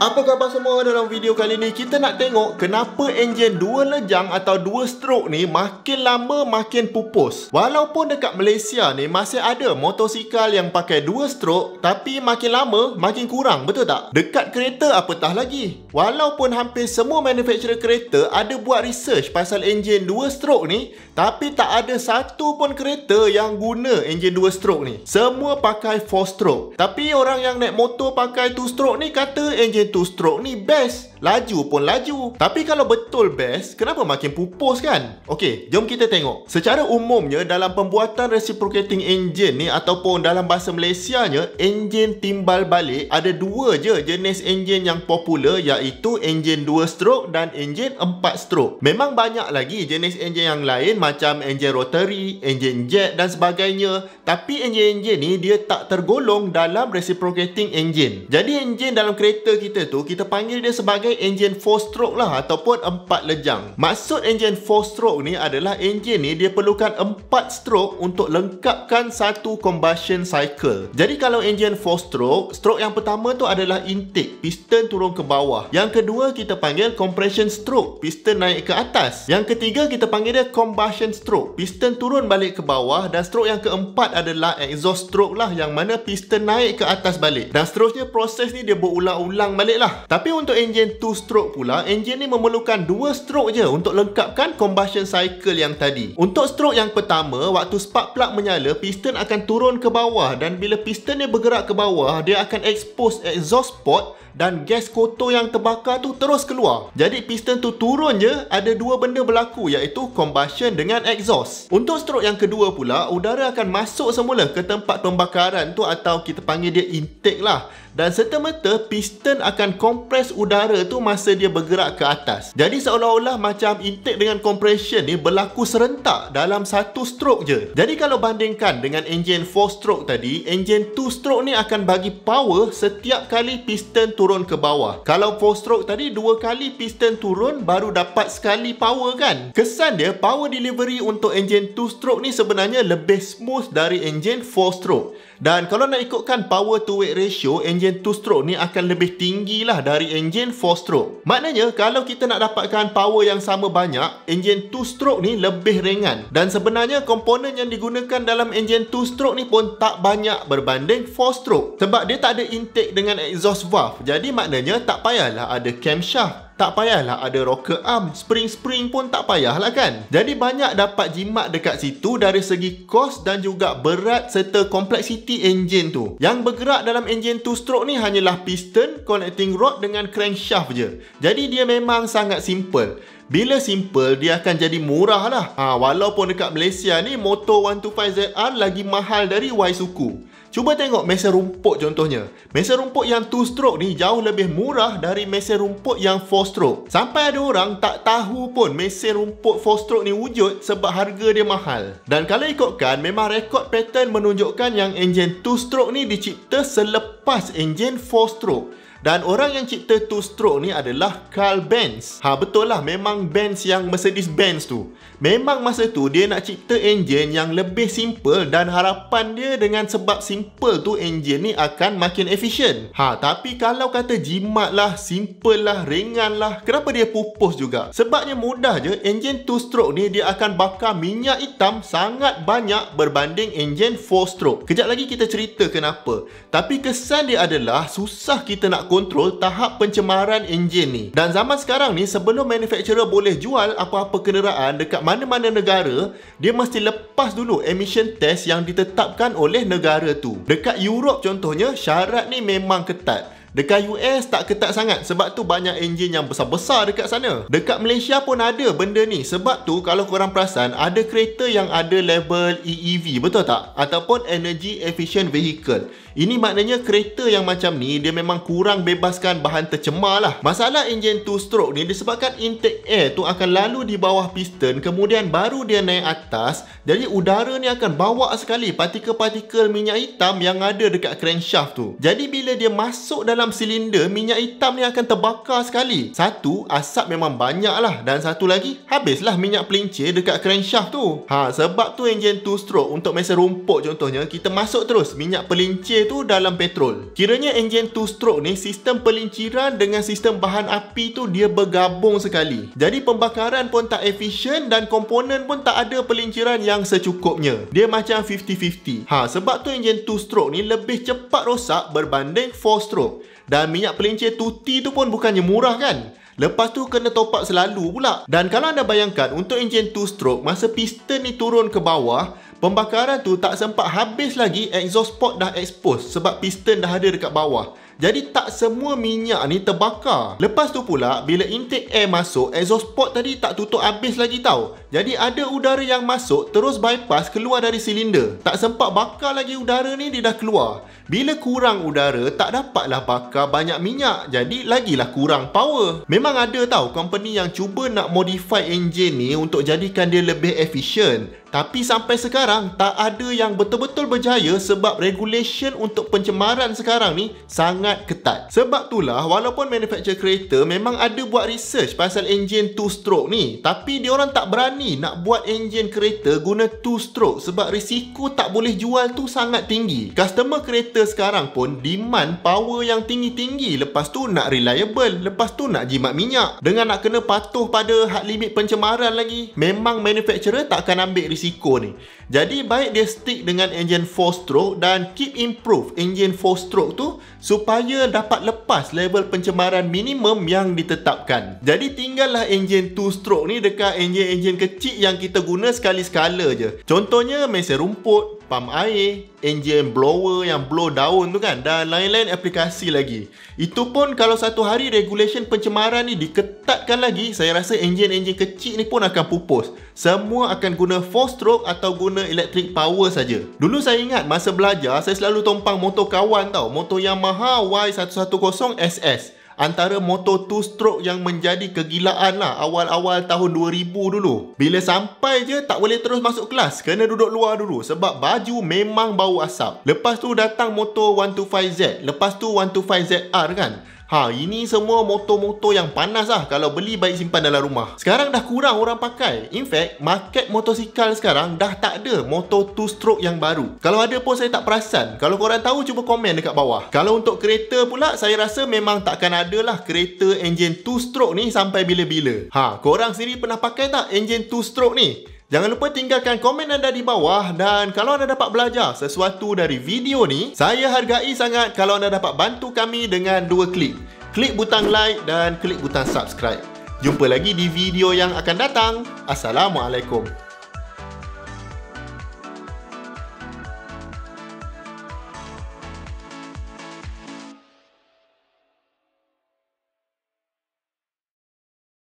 Apa khabar semua? Dalam video kali ni kita nak tengok kenapa enjin 2 lejang atau 2 stroke ni makin lama makin pupus. Walaupun dekat Malaysia ni masih ada motosikal yang pakai 2 stroke, tapi makin lama makin kurang, betul tak? Dekat kereta apatah lagi. Walaupun hampir semua manufacturer kereta ada buat research pasal enjin 2 stroke ni, tapi tak ada satu pun kereta yang guna enjin 2 stroke ni. Semua pakai 4 stroke. Tapi orang yang naik motor pakai 2 stroke ni kata enjin 2 stroke ni best. Laju pun laju. Tapi kalau betul best, kenapa makin pupus kan? Okey, jom kita tengok. Secara umumnya dalam pembuatan reciprocating engine ni ataupun dalam bahasa Malaysianya, enjin timbal balik, ada 2 je jenis enjin yang popular, iaitu enjin 2 stroke dan enjin 4 stroke. Memang banyak lagi jenis enjin yang lain macam enjin rotary, enjin jet dan sebagainya. Tapi enjin-enjin ni dia tak tergolong dalam reciprocating engine. Jadi enjin dalam kereta kita tu, kita panggil dia sebagai enjin 4 stroke lah ataupun 4 lejang. Maksud enjin 4 stroke ni adalah enjin ni dia perlukan 4 stroke untuk lengkapkan satu combustion cycle. Jadi kalau enjin 4 stroke, stroke yang pertama tu adalah intake, piston turun ke bawah. Yang kedua kita panggil compression stroke, piston naik ke atas. Yang ketiga kita panggil dia combustion stroke, piston turun balik ke bawah. Dan stroke yang keempat adalah exhaust stroke lah, yang mana piston naik ke atas balik. Dan seterusnya proses ni dia berulang-ulang balik lah. Tapi untuk enjin 2 stroke pula, enjin ni memerlukan 2 stroke je untuk lengkapkan combustion cycle yang tadi. Untuk stroke yang pertama, waktu spark plug menyala, piston akan turun ke bawah, dan bila piston ni bergerak ke bawah, dia akan expose exhaust port dan gas kotor yang terbakar tu terus keluar. Jadi piston tu turun je, ada 2 benda berlaku, iaitu combustion dengan exhaust. Untuk stroke yang kedua pula, udara akan masuk semula ke tempat pembakaran tu, atau kita panggil dia intake lah. Dan serta-merta piston akan kompres udara tu masa dia bergerak ke atas. Jadi seolah-olah macam intake dengan compression ni berlaku serentak dalam satu stroke je. Jadi kalau bandingkan dengan enjin 4 stroke tadi, enjin 2 stroke ni akan bagi power setiap kali piston turun ke bawah. Kalau 4 stroke tadi 2 kali piston turun baru dapat sekali power kan. Kesan dia power delivery untuk enjin 2 stroke ni sebenarnya lebih smooth dari enjin 4 stroke. Dan kalau nak ikutkan power to weight ratio, enjin 2 stroke ni akan lebih tinggi lah dari enjin 4 stroke. Maknanya kalau kita nak dapatkan power yang sama banyak, enjin 2 stroke ni lebih ringan. Dan sebenarnya komponen yang digunakan dalam enjin 2 stroke ni pun tak banyak berbanding 4 stroke. Sebab dia tak ada intake dengan exhaust valve. Jadi maknanya tak payahlah ada camshaft, tak payahlah ada rocker arm, spring-spring pun tak payahlah kan. Jadi banyak dapat jimat dekat situ dari segi kos dan juga berat serta kompleksiti enjin tu. Yang bergerak dalam enjin 2 stroke ni hanyalah piston, connecting rod dengan crankshaft je. Jadi dia memang sangat simple. Bila simple, dia akan jadi murah lah. Walaupun dekat Malaysia ni motor 125ZR lagi mahal dari Isuzu. Cuba tengok mesin rumput contohnya. Mesin rumput yang 2 stroke ni jauh lebih murah dari mesin rumput yang 4 stroke. Sampai ada orang tak tahu pun mesin rumput 4 stroke ni wujud sebab harga dia mahal. Dan kalau ikutkan, memang rekod patent menunjukkan yang enjin 2 stroke ni dicipta selepas enjin 4 stroke. Dan orang yang cipta 2 stroke ni adalah Carl Benz. Betul lah, memang Benz yang Mercedes-Benz tu. Memang masa tu dia nak cipta enjin yang lebih simple, dan harapan dia dengan sebab simple tu enjin ni akan makin efisien. Tapi kalau kata jimat lah, simple lah, ringan lah, kenapa dia pupus juga? Sebabnya mudah je, enjin 2 stroke ni dia akan bakar minyak hitam sangat banyak berbanding enjin 4 stroke. Kejap lagi kita cerita kenapa. Tapi kesan dia adalah susah kita nak kontrol tahap pencemaran enjin ni. Dan zaman sekarang ni, sebelum manufacturer boleh jual apa-apa kenderaan dekat mana-mana negara, dia mesti lepas dulu emission test yang ditetapkan oleh negara tu. Dekat Europe contohnya, syarat ni memang ketat. Dekat US tak ketat sangat, sebab tu banyak enjin yang besar-besar dekat sana. Dekat Malaysia pun ada benda ni. Sebab tu kalau korang perasan, ada kereta yang ada label EEV, betul tak? Ataupun Energy Efficient Vehicle. Ini maknanya kereta yang macam ni dia memang kurang bebaskan bahan tercemar lah. Masalah enjin 2 stroke ni disebabkan intake air tu akan lalu di bawah piston, kemudian baru dia naik atas. Jadi udara ni akan bawa sekali partikel-partikel minyak hitam yang ada dekat crankshaft tu. Jadi bila dia masuk dalam silinder, minyak hitam ni akan terbakar sekali. Satu, asap memang banyak lah. Dan satu lagi, habislah minyak pelincir dekat crankshaft tu. Sebab tu enjin 2 stroke untuk mesin rumput contohnya, kita masuk terus minyak pelincir pelicir tu dalam petrol. Kiranya enjin 2 stroke ni, sistem pelinciran dengan sistem bahan api tu dia bergabung sekali. Jadi pembakaran pun tak efisien dan komponen pun tak ada pelinciran yang secukupnya. Dia macam 50-50. Sebab tu enjin 2 stroke ni lebih cepat rosak berbanding 4 stroke. Dan minyak pelincir 2T tu pun bukannya murah kan? Lepas tu kena top up selalu pula. Dan kalau anda bayangkan untuk enjin 2 stroke, masa piston ni turun ke bawah, pembakaran tu tak sempat habis lagi, exhaust port dah expose sebab piston dah ada dekat bawah. Jadi tak semua minyak ni terbakar. Lepas tu pula, bila intake air masuk, exhaust port tadi tak tutup habis lagi tau. Jadi ada udara yang masuk terus bypass keluar dari silinder. Tak sempat bakar lagi udara ni, dia dah keluar. Bila kurang udara, tak dapatlah bakar banyak minyak. Jadi lagilah kurang power. Memang ada tau company yang cuba nak modify enjin ni untuk jadikan dia lebih efisien. Tapi sampai sekarang tak ada yang betul-betul berjaya sebab regulation untuk pencemaran sekarang ni sangat ketat. Sebab itulah walaupun manufacturer kereta memang ada buat research pasal enjin 2 stroke ni, tapi diorang tak berani nak buat enjin kereta guna 2 stroke sebab risiko tak boleh jual tu sangat tinggi. Customer kereta sekarang pun demand power yang tinggi-tinggi, lepas tu nak reliable, lepas tu nak jimat minyak. Dengan nak kena patuh pada had limit pencemaran lagi, memang manufacturer tak akan ambil risiko ni. Jadi baik dia stick dengan enjin 4 stroke dan keep improve enjin 4 stroke tu supaya dapat lepas level pencemaran minimum yang ditetapkan. Jadi tinggallah enjin 2 stroke ni dekat enjin-enjin kecil yang kita guna sekali-sekala je. Contohnya mesin rumput, pam air, enjin blower yang blow daun tu kan, dan lain-lain aplikasi lagi. Itu pun kalau satu hari regulation pencemaran ni diketatkan lagi, saya rasa enjin-enjin kecil ni pun akan pupus. Semua akan guna 4 stroke atau guna electric power saja. Dulu saya ingat masa belajar saya selalu tumpang motor kawan tau, motor Yamaha Y110 SS. Antara motor 2 stroke yang menjadi kegilaan lah awal-awal tahun 2000 dulu. Bila sampai je tak boleh terus masuk kelas, kena duduk luar dulu sebab baju memang bau asap. Lepas tu datang motor 125Z, lepas tu 125ZR kan. Ini semua motor-motor yang panas lah. Kalau beli baik simpan dalam rumah. Sekarang dah kurang orang pakai. In fact, market motosikal sekarang dah tak ada motor 2 stroke yang baru. Kalau ada pun saya tak perasan. Kalau korang tahu, cuba komen dekat bawah. Kalau untuk kereta pula, saya rasa memang takkan ada lah kereta enjin 2 stroke ni sampai bila-bila. Korang sendiri pernah pakai tak enjin 2 stroke ni? Jangan lupa tinggalkan komen anda di bawah, dan kalau anda dapat belajar sesuatu dari video ni, saya hargai sangat kalau anda dapat bantu kami dengan 2 klik. Klik butang like dan klik butang subscribe. Jumpa lagi di video yang akan datang. Assalamualaikum.